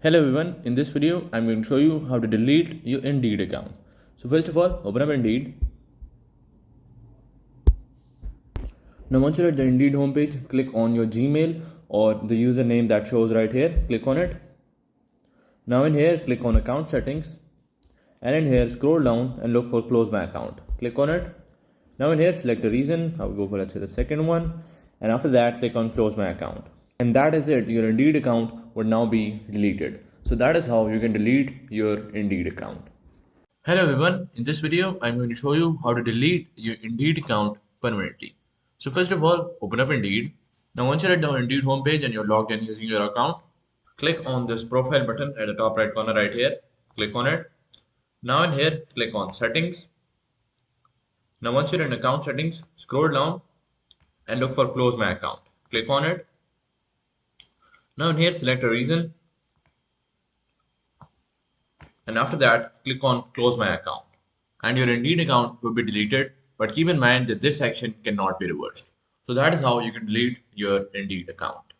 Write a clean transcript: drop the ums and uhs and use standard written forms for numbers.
Hello everyone, in this video I'm going to show you how to delete your Indeed account. So first of all, open up Indeed. Now once you're at the Indeed homepage, click on your Gmail or the username that shows right here, click on it. Now in here, click on account settings and in here scroll down and look for close my account. Click on it. Now in here select a reason, I will go for let's say the second one, and after that click on close my account. And that is it, your Indeed account would now be deleted. So that is how you can delete your Indeed account. Hello everyone, in this video I'm going to show you how to delete your Indeed account permanently. So first of all, open up Indeed. Now once you're at the Indeed homepage and you're logged in using your account, click on this profile button at the top right corner right here. Click on it. Now in here, click on settings. Now once you're in account settings, scroll down and look for close my account. Click on it. Now in here, select a reason. And after that, click on close my account. And your Indeed account will be deleted, but keep in mind that this action cannot be reversed. So that is how you can delete your Indeed account.